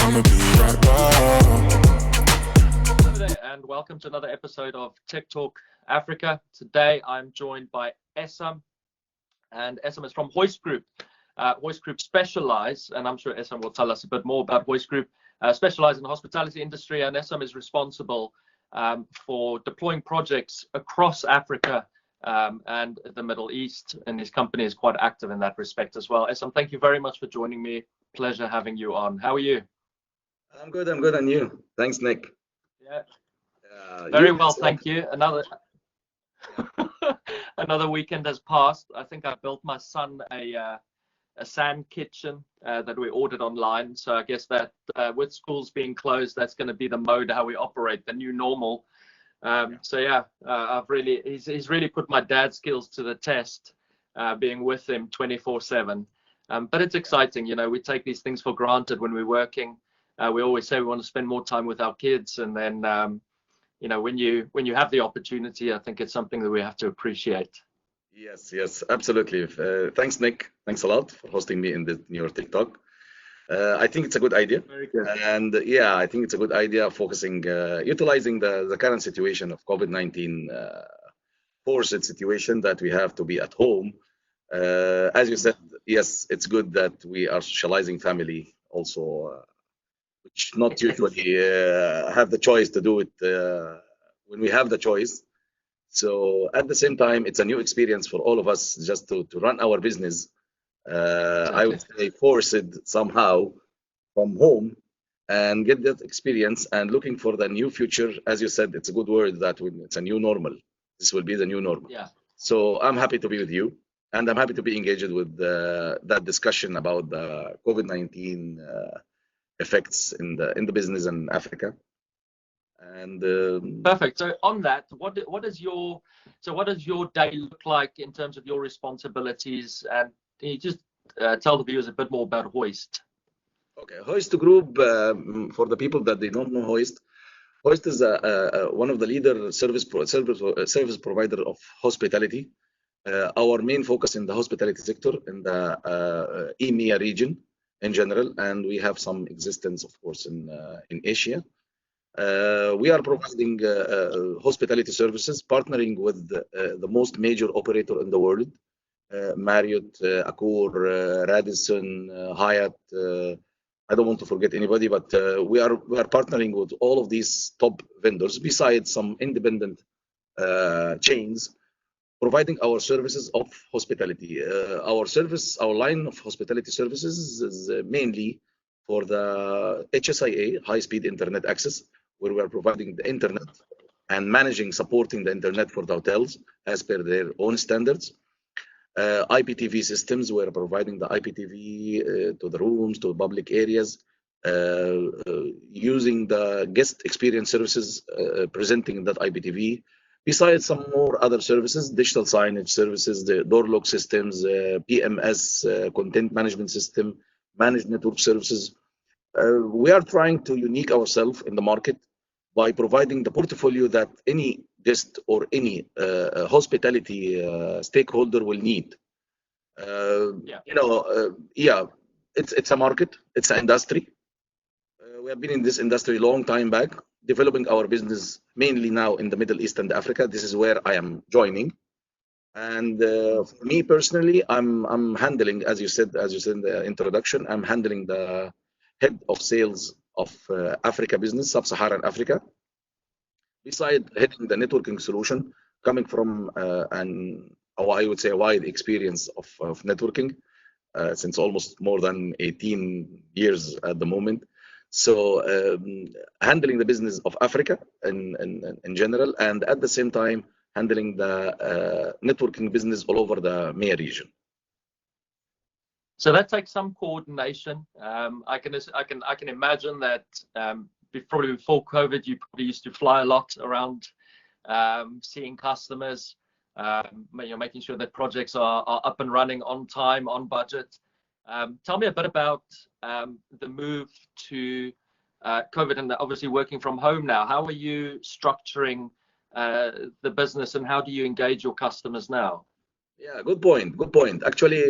I'ma be right back. Hello there, and welcome to another episode of Tech Talk Africa. Today I'm joined by Essam, and Essam is from Hoist Group. Hoist Group specialize, and I'm sure Essam will tell us a bit more about Hoist Group, specialize in the hospitality industry, and Essam is responsible for deploying projects across Africa and the Middle East, and his company is quite active in that respect as well. Essam, thank you very much for joining me. Pleasure having you on. How are you? I'm good, and you? Thanks, Nick. Yeah, very well, thank you. Another weekend has passed. I think I built my son a sand kitchen that we ordered online. So I guess that with schools being closed, that's going to be the mode how we operate, the new normal. So yeah, he's really put my dad skills to the test, being with him 24/7. But it's exciting, you know. We take these things for granted when we're working. We always say we want to spend more time with our kids, and then you know, when you have the opportunity, I think it's something that we have to appreciate. Yes, absolutely. Thanks, Nick. Thanks a lot for hosting me in your TikTok. I think it's a good idea. Very good. And yeah, I think it's a good idea focusing, utilizing the current situation of COVID-19 forced situation that we have to be at home. As you said, yes, it's good that we are socializing family also, which not usually have the choice to do it when we have the choice. So at the same time, it's a new experience for all of us just to run our business. I would say forced somehow from home and get that experience and looking for the new future. As you said, it's a good word that it's a new normal. This will be the new normal. Yeah. So I'm happy to be with you, and I'm happy to be engaged with that discussion about the COVID-19 effects in the business in Africa. And perfect. So on that, what does your day look like in terms of your responsibilities? And can you just tell the viewers a bit more about Hoist? Okay, Hoist Group, for the people that they don't know Hoist is one of the leader service provider of hospitality. Our main focus in the hospitality sector in the EMEA region in general, and we have some existence, of course, in Asia. We are providing hospitality services, partnering with the most major operator in the world, Marriott, Accor, Radisson, Hyatt. I don't want to forget anybody, but we are partnering with all of these top vendors, besides some independent chains, providing our services of hospitality. Our line of hospitality services is mainly for the HSIA, high-speed internet access, where we are providing the internet and supporting the internet for the hotels as per their own standards. IPTV systems, we're providing the IPTV to the rooms, to public areas, using the guest experience services, presenting that IPTV. Besides some more other services, digital signage services, the door lock systems, PMS, content management system, managed network services. We are trying to unique ourselves in the market by providing the portfolio that any guest or any hospitality stakeholder will need. It's a market, it's an industry. We have been in this industry a long time back, developing our business mainly now in the Middle East and Africa. This is where I am joining. And for me personally, I'm handling, as you said in the introduction, I'm handling the head of sales of Africa business, Sub-Saharan Africa. Beside heading the networking solution, coming from I would say a wide experience of networking since almost more than 18 years at the moment. So handling the business of Africa in general, and at the same time handling the networking business all over the MEA region. So that takes some coordination. I can imagine that probably before COVID, you probably used to fly a lot around, seeing customers, making sure that projects are up and running on time, on budget. Tell me a bit about the move to COVID and obviously working from home now. How are you structuring the business, and how do you engage your customers now? Yeah, good point. Actually,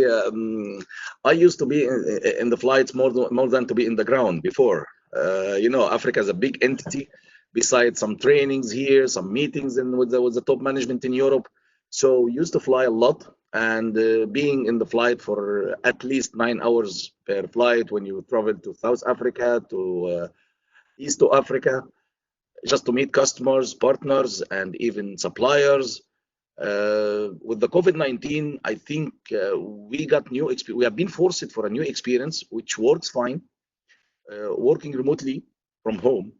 I used to be in the flights more than to be in the ground before. Africa is a big entity. Besides some trainings here, some meetings with the top management in Europe. So we used to fly a lot, and being in the flight for at least 9 hours per flight when you travel to South Africa, to East Africa, just to meet customers, partners, and even suppliers. With the COVID-19, I think we got new experience. We have been forced for a new experience, which works fine, working remotely from home,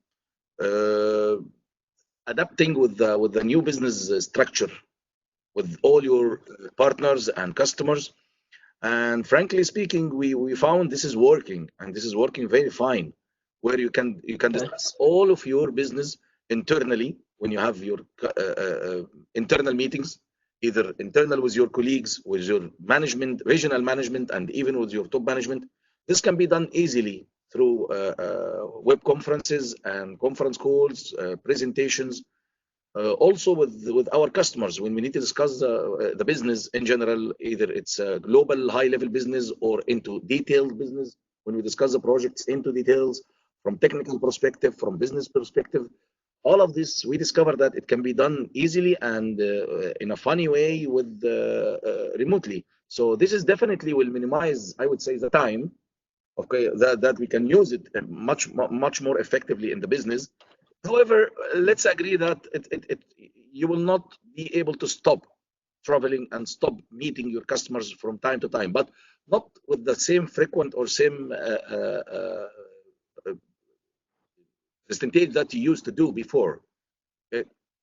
adapting with the new business structure, with all your partners and customers. And frankly speaking, we found this is working, and this is working very fine, where you can discuss all of your business internally when you have your internal meetings, either internal with your colleagues, with your management, regional management, and even with your top management. This can be done easily through web conferences and conference calls, presentations. Also with our customers, when we need to discuss the business in general, either it's a global high-level business or into detailed business, when we discuss the projects into details from technical perspective, from business perspective, all of this, we discovered that it can be done easily and in a funny way with remotely. So this is definitely will minimize, I would say, the time, okay, that we can use it much more effectively in the business. However, let's agree that you will not be able to stop traveling and stop meeting your customers from time to time, but not with the same frequent or same percentage that you used to do before.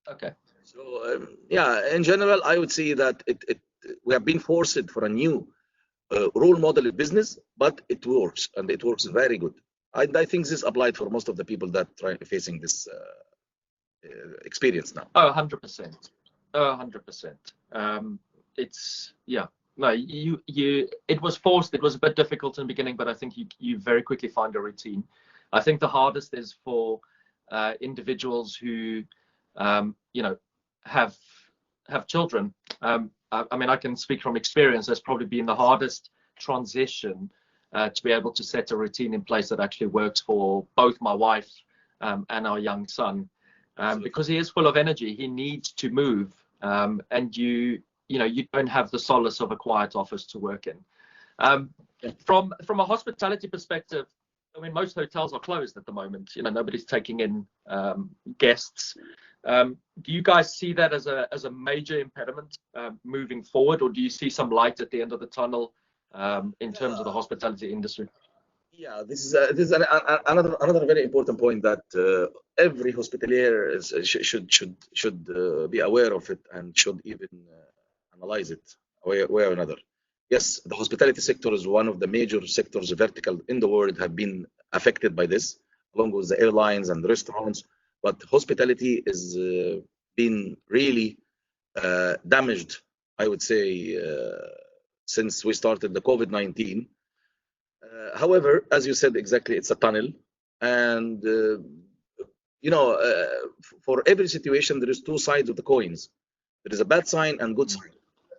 Okay. So yeah, in general, I would say that we have been forced for a new role model of business, but it works, and it works very good. I think this applied for most of the people that are facing this experience now. Oh, 100%. Oh, 100%. It's, yeah, no, it was forced. It was a bit difficult in the beginning, but I think you very quickly find a routine. I think the hardest is for individuals who, have children. I mean, I can speak from experience. That's probably been the hardest transition to be able to set a routine in place that actually works for both my wife and our young son, because he is full of energy. He needs to move, and you don't have the solace of a quiet office to work in. From a hospitality perspective, I mean, most hotels are closed at the moment. Nobody's taking in guests. Do you guys see that as a major impediment moving forward, or do you see some light at the end of the tunnel in terms of the hospitality industry? Yeah, this is another very important point that every hospitalier should be aware of it, and should even analyze it way or another. Yes, the hospitality sector is one of the major sectors, vertical in the world, have been affected by this, along with the airlines and the restaurants. But hospitality is been really damaged, I would say, since we started the COVID-19. However, as you said exactly, it's a tunnel, and for every situation there is two sides of the coins. There is a bad sign and good sign.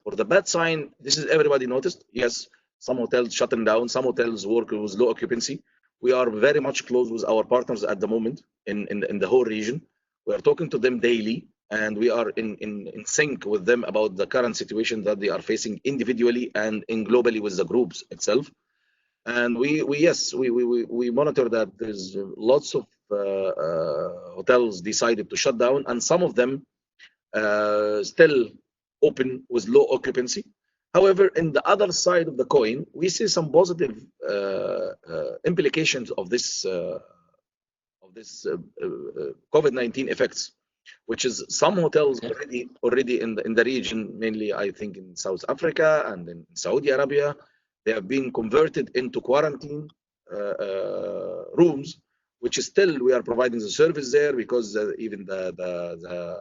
For the bad sign, this is everybody noticed. Yes, some hotels shutting down, some hotels work with low occupancy. We are very much close with our partners at the moment in the whole region. We are talking to them daily, and we are in sync with them about the current situation that they are facing individually and globally with the groups itself. And we monitor that there's lots of hotels decided to shut down, and some of them still open with low occupancy. However, in the other side of the coin, we see some positive implications of this COVID-19 effects, which is some hotels already in the region, mainly I think in South Africa and in Saudi Arabia, they have been converted into quarantine rooms, which is still we are providing the service there, because even the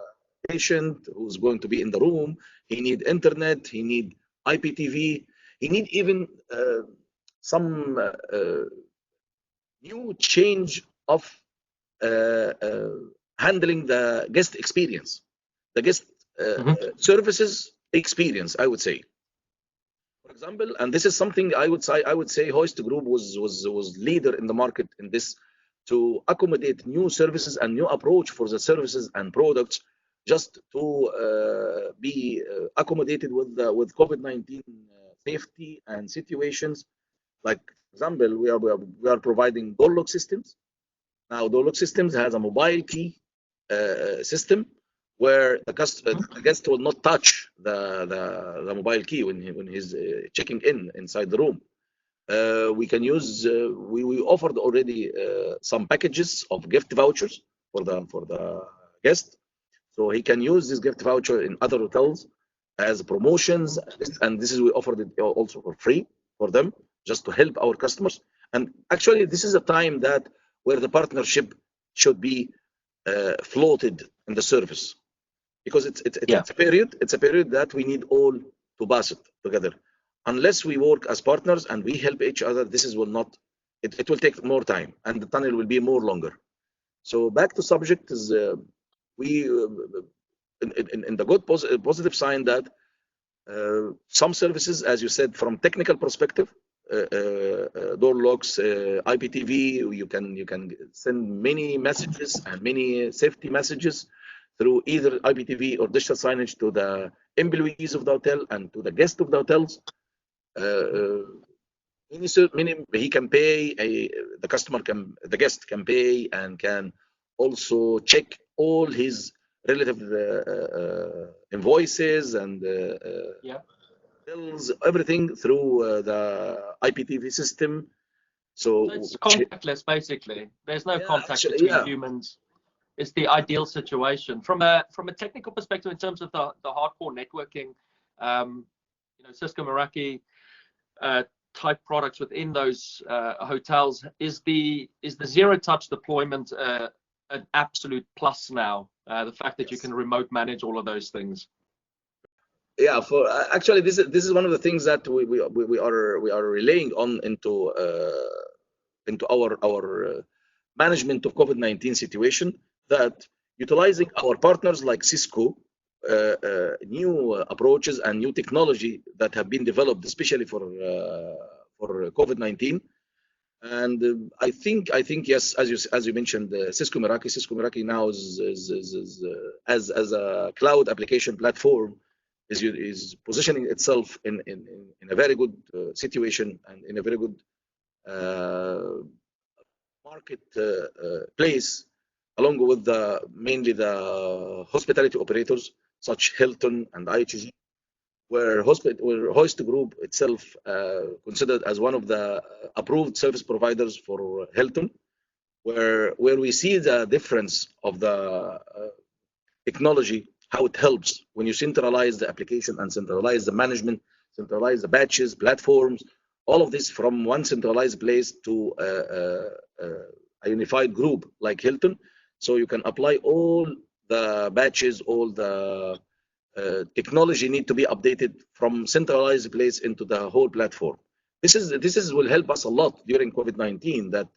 patient who's going to be in the room, he need internet, he need IPTV, he need even some new change of handling the guest experience, the guest services experience, I would say. For example, and this is something I would say Hoist Group was leader in the market in this, to accommodate new services and new approach for the services and products, just to be accommodated with COVID-19 safety and situations. Like, for example, we are providing door lock systems. Now, door lock systems has a mobile key system where the guest will not touch the mobile key when he's checking inside the room. We can use we offered already some packages of gift vouchers for the guest, so he can use this gift voucher in other hotels as promotions, and this is we offered it also for free for them, just to help our customers. And actually, this is a time that where the partnership should be floated in the service, because it's a period that we need all to pass it together. Unless we work as partners and we help each other, this will not. It will take more time, and the tunnel will be more longer. So back to subject is we in the good positive sign that some services, as you said, from technical perspective, door locks, IPTV, you can send many messages and many safety messages through either IPTV or digital signage to the employees of the hotel and to the guests of the hotels. He can pay, the guest can pay and can also check all his relative invoices and bills, everything through the IPTV system. So it's contactless, basically. There's no contact between humans. It's the ideal situation from a technical perspective in terms of the hardcore networking. Cisco Meraki type products within those hotels, is the zero touch deployment an absolute plus now? The fact that you can remote manage all of those things. Yeah, for actually this is one of the things that we are relaying on into our management of COVID-19 situation, that utilizing our partners like Cisco, new approaches and new technology that have been developed especially for COVID-19. And I think yes, as you mentioned, Cisco Meraki now is as a cloud application platform is positioning itself in a very good situation and in a very good market place, along with mainly the hospitality operators such Hilton and IHG, where Hoist Group itself considered as one of the approved service providers for Hilton, where we see the difference of the technology, how it helps when you centralize the application and centralize the management, centralize the batches, platforms, all of this from one centralized place to a unified group like Hilton. So you can apply all the batches, all the technology need to be updated from centralized place into the whole platform. This will help us a lot during COVID-19, that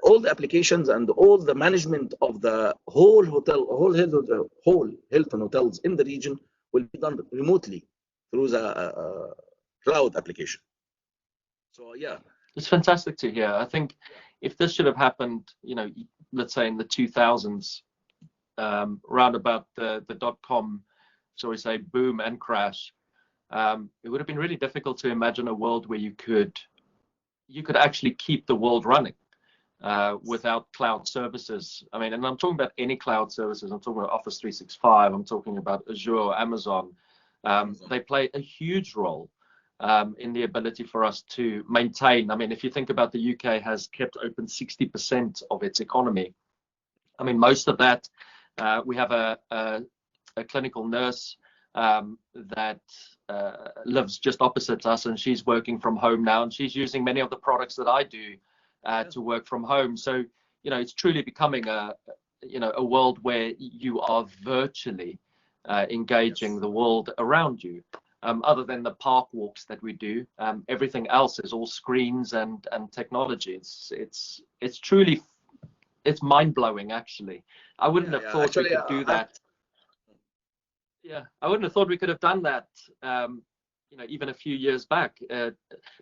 all the applications and all the management of the whole Hilton hotels in the region will be done remotely through the cloud application. So yeah, it's fantastic to hear. I think if this should have happened, let's say in the 2000s, round about the .com, shall we say, boom and crash, it would have been really difficult to imagine a world where you could actually keep the world running without cloud services. I mean, and I'm talking about any cloud services. I'm talking about Office 365. I'm talking about Azure, Amazon. They play a huge role in the ability for us to maintain. I mean, if you think about the UK has kept open 60% of its economy. I mean, most of that, we have a clinical nurse that lives just opposite us, and she's working from home now, and she's using many of the products that I do to work from home. So, it's truly becoming a world where you are virtually engaging the world around you. Other than the park walks that we do, everything else is all screens and technology. It's truly, it's mind-blowing, actually. I wouldn't have thought we could do that. Yeah, I wouldn't have thought we could have done that, even a few years back,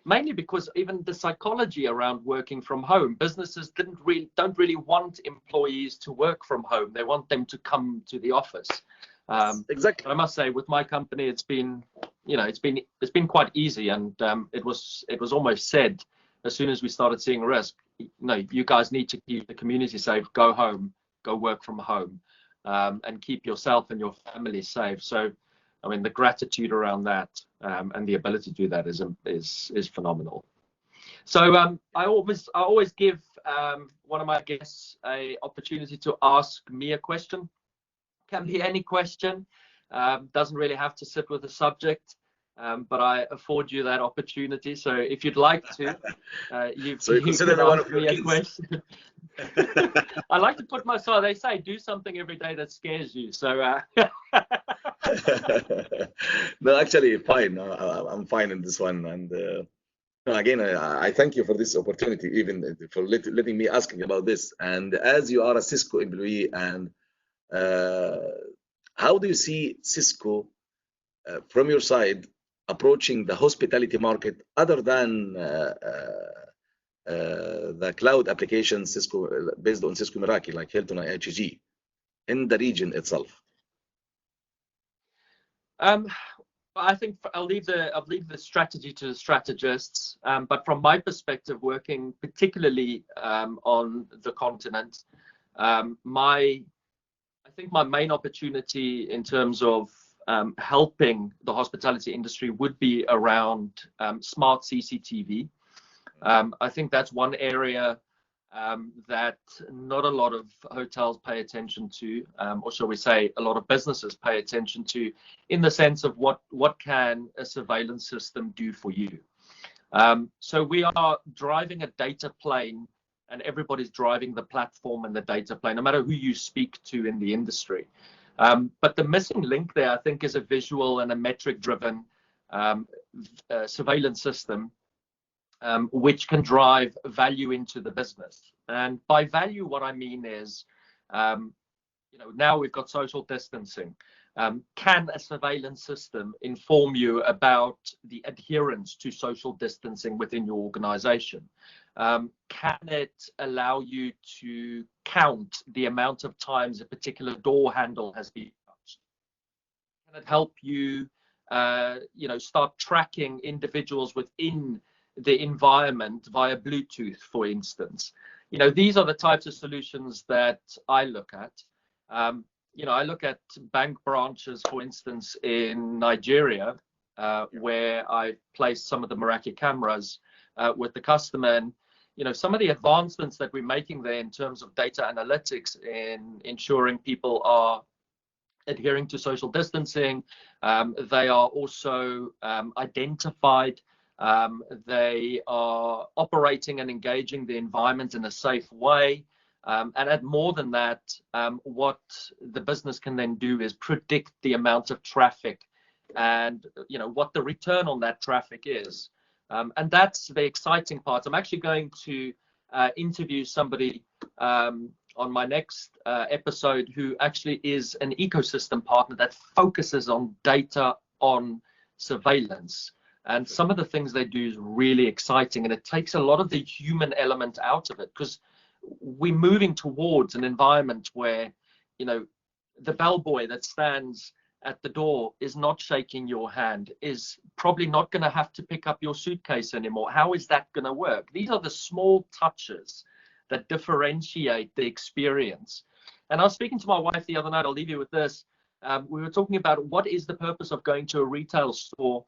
mainly because even the psychology around working from home, businesses don't really want employees to work from home. They want them to come to the office. Exactly. But I must say, with my company, it's been quite easy, and it was almost said as soon as we started seeing risk, you guys need to keep the community safe. Go home, go work from home, and keep yourself and your family safe. So, I mean, the gratitude around that and the ability to do that is phenomenal. So I always give one of my guests a opportunity to ask me a question. Can be any question. Doesn't really have to sit with the subject, but I afford you that opportunity. So if you'd like to, you consider can me one ask of your me a kids. question. I like to put myself. They say do something every day that scares you. So. No, actually, fine. I'm fine in this one. And again, I thank you for this opportunity, even for letting me asking about this. And as you are a Cisco employee, and how do you see Cisco from your side approaching the hospitality market other than the cloud application Cisco based on Cisco Meraki, like Hilton and IHG, in the region itself? I think I'll leave the strategy to the strategists. But from my perspective, working particularly on the continent, I think my main opportunity in terms of helping the hospitality industry would be around smart CCTV. I think that's one area that not a lot of hotels pay attention to, or shall we say, a lot of businesses pay attention to, in the sense of what can a surveillance system do for you. So we are driving a data plane, and everybody's driving the platform and the data plane, no matter who you speak to in the industry. But the missing link there, I think, is a visual and a metric-driven surveillance system, which can drive value into the business. And by value, what I mean is, now we've got social distancing. Can a surveillance system inform you about the adherence to social distancing within your organization? Can it allow you to count the amount of times a particular door handle has been touched? Can it help you, start tracking individuals within the environment via Bluetooth, for instance? These are the types of solutions that I look at. I look at bank branches, for instance, in Nigeria, where I placed some of the Meraki cameras with the customer. And, some of the advancements that we're making there in terms of data analytics in ensuring people are adhering to social distancing. They are also identified. They are operating and engaging the environment in a safe way. And at more than that, what the business can then do is predict the amount of traffic and what the return on that traffic is. And that's the exciting part. I'm actually going to interview somebody on my next episode who actually is an ecosystem partner that focuses on data on surveillance. And some of the things they do is really exciting, and it takes a lot of the human element out of it, because we're moving towards an environment where, the bellboy that stands at the door is not shaking your hand, is probably not going to have to pick up your suitcase anymore. How is that going to work? These are the small touches that differentiate the experience. And I was speaking to my wife the other night. I'll leave you with this. We were talking about what is the purpose of going to a retail store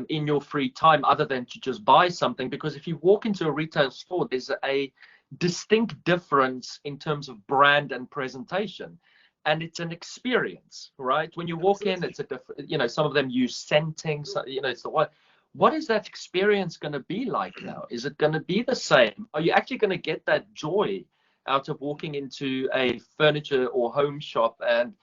in your free time, other than to just buy something. Because if you walk into a retail store, there's a distinct difference in terms of brand and presentation, and it's an experience, right? When you walk in, it's a different, some of them use scenting, so, it's the what is that experience going to be like now? Is it going to be the same? Are you actually going to get that joy out of walking into a furniture or home shop and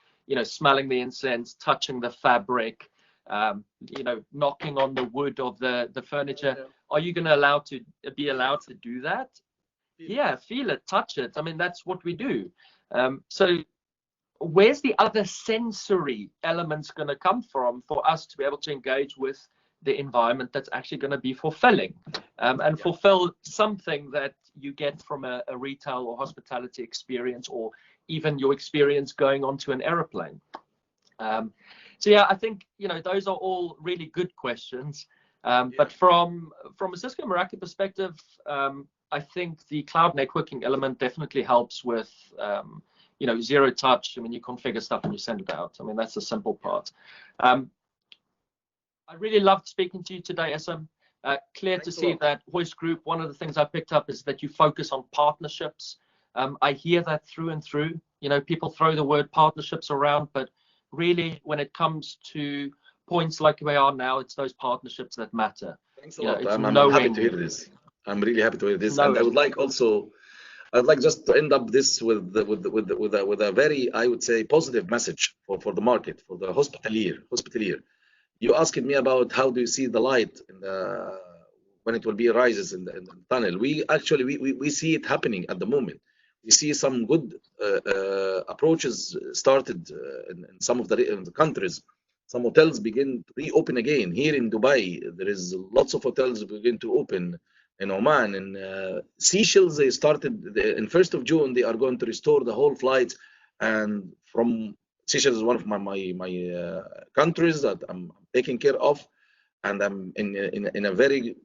smelling the incense, touching the fabric, knocking on the wood of the furniture? Are you going to be allowed to do that? Yeah, feel it, touch it. I mean, that's what we do. So where's the other sensory elements going to come from for us to be able to engage with the environment that's actually going to be fulfilling and fulfill something that you get from a retail or hospitality experience, or even your experience going onto an aeroplane. So yeah, I think, those are all really good questions. But from a Cisco Meraki perspective, I think the cloud networking element definitely helps with, zero touch. I mean, you configure stuff and you send it out. I mean, that's the simple part. I really loved speaking to you today, Essam. Clear to see that Hoist Group, one of the things I picked up is that you focus on partnerships. I hear that through and through. People throw the word partnerships around, but really when it comes to points like we are now, it's those partnerships that matter. Thanks a lot. I'm happy to hear this. I'm really happy to hear this. And I would like also, I'd like just to end up this with a very, I would say, positive message for the market, for the hospitalier. You asked me about how do you see the light in when it will be rises in the tunnel. We see it happening at the moment. We see some good approaches started in some of the countries. Some hotels begin to reopen again. Here in Dubai, there is lots of hotels begin to open. In Oman, in Seychelles, they started in 1st of June. They are going to restore the whole flights, and from Seychelles is one of my countries that I'm taking care of, and I'm in a very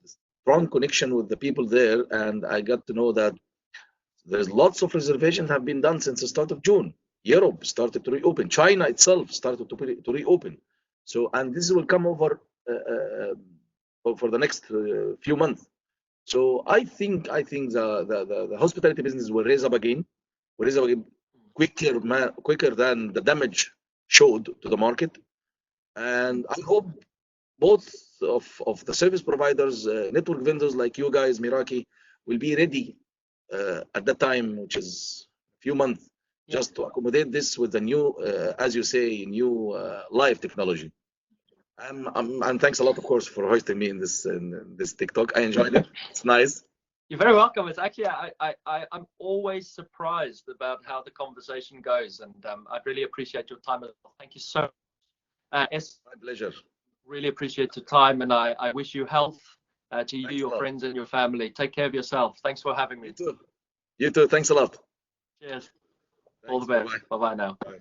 strong connection with the people there. And I got to know that there's lots of reservations have been done since the start of June. Europe started to reopen. China itself started to reopen. So, and this will come over for the next few months. So I think the hospitality business will raise up again. Will raise up again quicker than the damage showed to the market. And I hope both of the service providers, network vendors like you guys, Meraki, will be ready at that time, which is a few months, just to accommodate this with the new, as you say, new live technology. And thanks a lot, of course, for hosting me in this TikTok. I enjoyed it. It's nice. You're very welcome. It's actually, I'm always surprised about how the conversation goes, and I really appreciate your time. Thank you so much. My pleasure. Really appreciate your time, and I wish you health to you, your friends, and your family. Take care of yourself. Thanks for having me. You too. You too. Thanks a lot. Cheers. Thanks. All the best. Bye-bye now. Bye.